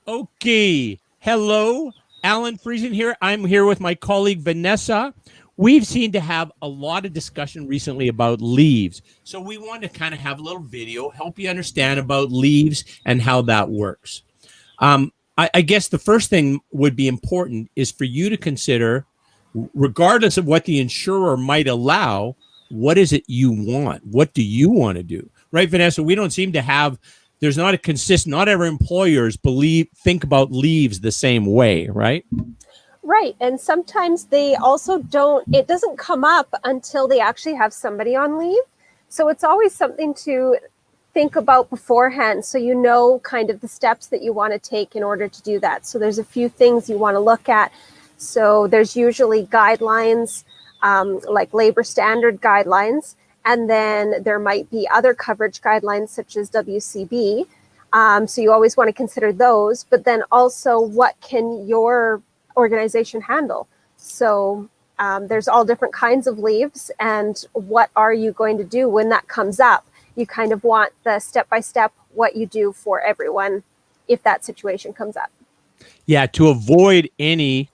Okay. Hello, Alan Friesen here. I'm here with my colleague Vanessa. We've seen to have a lot of discussion recently about leaves. So we want to kind of have a little video, help you understand about leaves and how that works. I guess the first thing would be important is for you to consider, regardless of what the insurer might allow, what is it you want? What do you want to do? Right, Vanessa? We don't seem to have, there's not a consistent, not every employers think about leaves the same way, right? Right. And sometimes they also don't, it doesn't come up until they actually have somebody on leave. So it's always something to think about beforehand so you know kind of the steps that you want to take in order to do that. So there's a few things you want to look at. So there's usually guidelines, like labor standard guidelines, and then there might be other coverage guidelines such as WCB. So you always want to consider those, but then also what can your organization handle? So there's all different kinds of leaves, and what are you going to do when that comes up? You kind of want the step-by-step what you do for everyone if that situation comes up. Yeah, to avoid any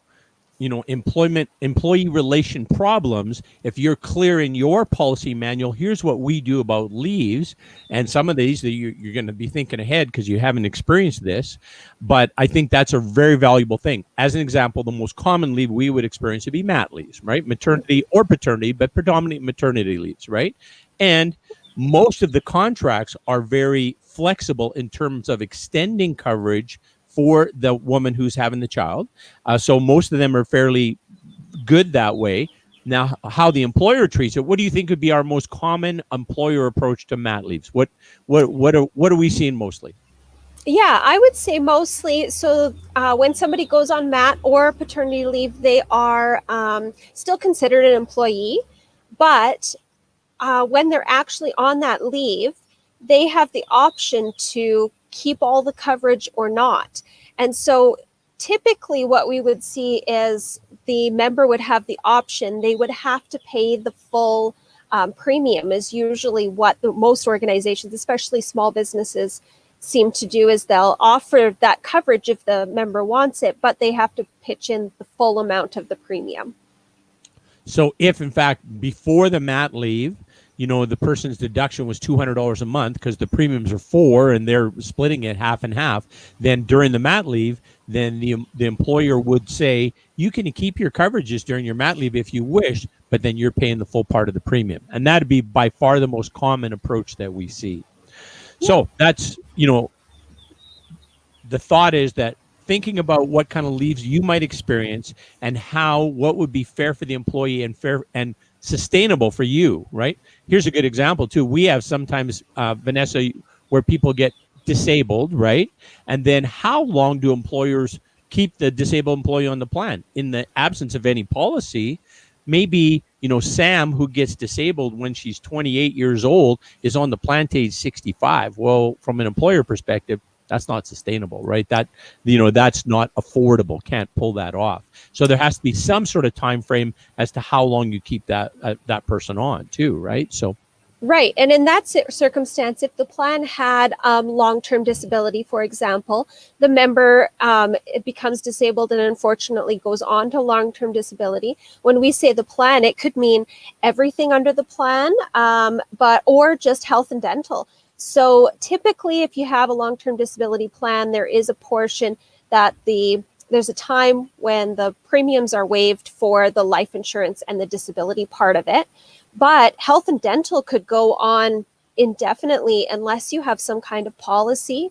employee relation problems, if you're clear in your policy manual, here's what we do about leaves. And some of these that you're going to be thinking ahead because you haven't experienced this, but I think that's a very valuable thing. As an example, the most common leave we would experience would be mat leaves, right? Maternity or paternity, but predominantly maternity leaves, right? And most of the contracts are very flexible in terms of extending coverage for the woman who's having the child. So most of them are fairly good that way. Now, how the employer treats it, what do you think would be our most common employer approach to mat leaves? What are we seeing mostly? Yeah, I would say mostly. So when somebody goes on mat or paternity leave, they are still considered an employee. But when they're actually on that leave, they have the option to keep all the coverage or not. And so typically what we would see is the member would have the option. They would have to pay the full premium is usually what most organizations, especially small businesses, seem to do, is they'll offer that coverage if the member wants it, but they have to pitch in the full amount of the premium. So if, in fact, before the mat leave, the person's deduction was $200 a month because the premiums are $400 and they're splitting it half and half, then during the mat leave, then the employer would say, you can keep your coverages during your mat leave if you wish, but then you're paying the full part of the premium. And that'd be by far the most common approach that we see. Yeah. So that's, the thought is that thinking about what kind of leaves you might experience and what would be fair for the employee and fair and sustainable for you, right? Here's a good example too. We have sometimes, Vanessa, where people get disabled, right? And then how long do employers keep the disabled employee on the plan? In the absence of any policy, maybe, Sam, who gets disabled when she's 28 years old, is on the plan to age 65. Well, from an employer perspective, that's not sustainable, right? That's not affordable. Can't pull that off. So there has to be some sort of time frame as to how long you keep that person on too, right? So. Right. And in that circumstance, if the plan had long-term disability, for example, the member it becomes disabled and unfortunately goes on to long-term disability. When we say the plan, it could mean everything under the plan, or just health and dental. So typically, if you have a long-term disability plan, there is a portion that there's a time when the premiums are waived for the life insurance and the disability part of it. But health and dental could go on indefinitely unless you have some kind of policy,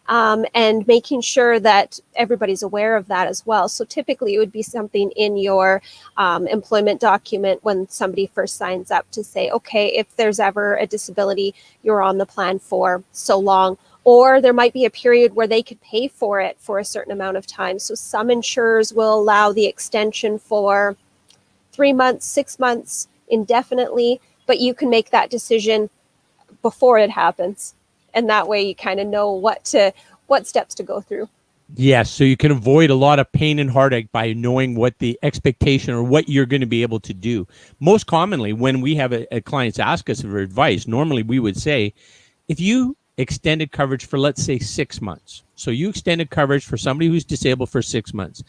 and making sure that everybody's aware of that as well. So typically it would be something in your employment document when somebody first signs up to say, okay, if there's ever a disability, you're on the plan for so long. Or there might be a period where they could pay for it for a certain amount of time. So some insurers will allow the extension for 3 months, 6 months, indefinitely, but you can make that decision before it happens. And that way you kind of know what steps to go through. Yes, so you can avoid a lot of pain and heartache by knowing what the expectation or what you're going to be able to do. Most commonly, when we have a clients ask us for advice, normally we would say, if you extended coverage for, let's say, 6 months. So you extended coverage for somebody who's disabled for 6 months.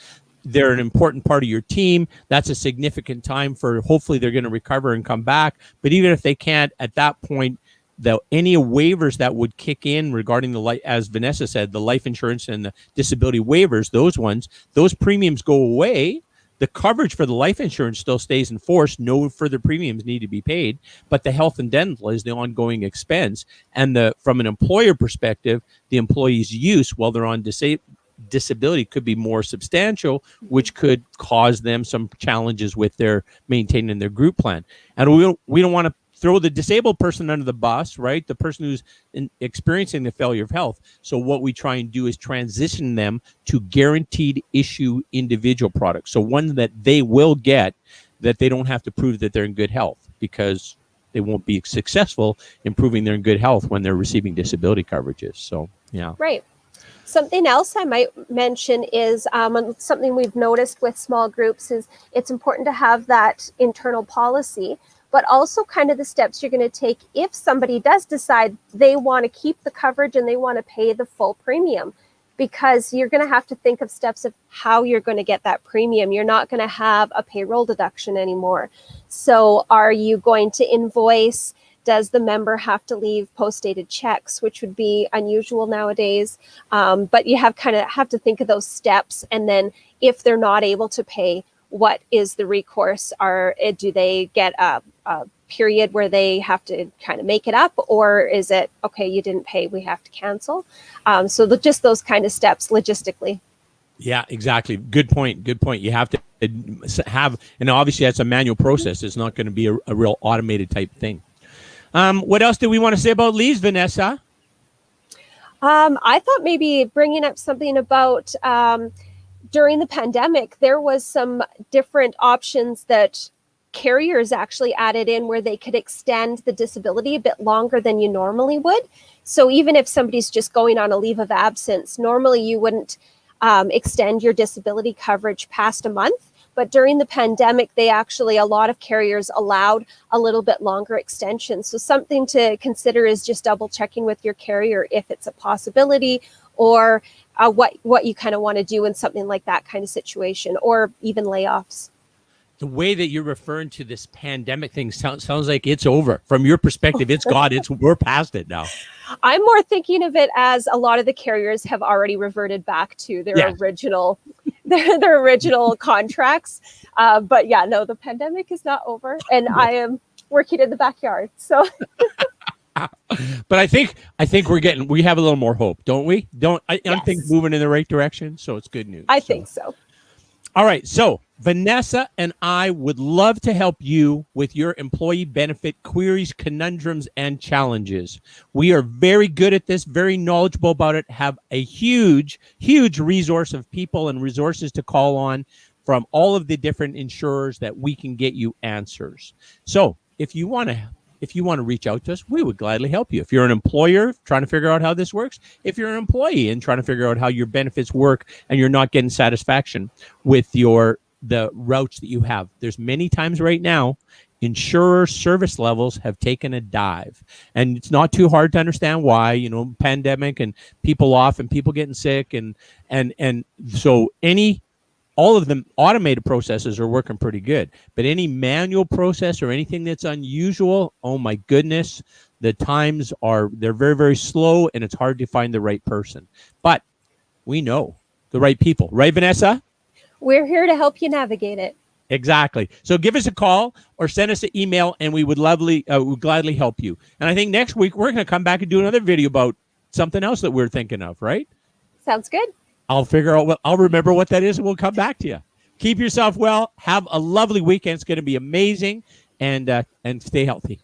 They're an important part of your team. That's a significant time for, hopefully they're going to recover and come back. But even if they can't, at that point, any waivers that would kick in regarding the, as Vanessa said, the life insurance and the disability waivers, those premiums go away. The coverage for the life insurance still stays in force. No further premiums need to be paid, but the health and dental is the ongoing expense. And from an employer perspective, the employee's use while they're on disability could be more substantial, which could cause them some challenges with their maintaining their group plan. And we don't want to throw the disabled person under the bus, right? The person who's experiencing the failure of health. So what we try and do is transition them to guaranteed issue individual products. So one that they will get, that they don't have to prove that they're in good health, because they won't be successful in proving they're in good health when they're receiving disability coverages. So, yeah. Right. Something else I might mention is something we've noticed with small groups is it's important to have that internal policy, but also kind of the steps you're going to take if somebody does decide they want to keep the coverage and they want to pay the full premium, because you're going to have to think of steps of how you're going to get that premium. You're not going to have a payroll deduction anymore. So are you going to invoice? Does the member have to leave post-dated checks, which would be unusual nowadays? But you have to think of those steps. And then if they're not able to pay, what is the recourse? Do they get a period where they have to kind of make it up? Or is it, okay, you didn't pay, we have to cancel? So just those kind of steps logistically. Yeah, exactly. Good point. You have to have, and obviously that's a manual process. It's not going to be a real automated type thing. What else do we want to say about leaves, Vanessa? I thought maybe bringing up something about during the pandemic, there was some different options that carriers actually added in where they could extend the disability a bit longer than you normally would. So even if somebody's just going on a leave of absence, normally you wouldn't extend your disability coverage past a month. But during the pandemic, a lot of carriers allowed a little bit longer extension. So something to consider is just double checking with your carrier if it's a possibility, or what you kind of want to do in something like that kind of situation, or even layoffs. The way that you're referring to this pandemic thing sounds like it's over. From your perspective, it's gone. We're past it now. I'm more thinking of it as a lot of the carriers have already reverted back to their original their original contracts. But yeah, no, the pandemic is not over, and I am working in the backyard. So but I think we have a little more hope, don't we? I think moving in the right direction. So it's good news. I think so. All right. So Vanessa and I would love to help you with your employee benefit queries, conundrums, and challenges. We are very good at this, very knowledgeable about it, have a huge, huge resource of people and resources to call on from all of the different insurers that we can get you answers. So if you want to reach out to us, we would gladly help you. If you're an employer trying to figure out how this works, if you're an employee and trying to figure out how your benefits work and you're not getting satisfaction with the routes that you have, there's many times right now insurer service levels have taken a dive, and it's not too hard to understand why. Pandemic and people off and people getting sick, and so all of them automated processes are working pretty good, but any manual process or anything that's unusual, oh my goodness, the times they're very, very slow, and it's hard to find the right person. But we know the right people, right, Vanessa? We're here to help you navigate it. Exactly. So give us a call or send us an email, and we would gladly help you. And I think next week we're going to come back and do another video about something else that we're thinking of, right? Sounds good. I'll remember what that is, and we'll come back to you. Keep yourself well. Have a lovely weekend. It's going to be amazing, and stay healthy.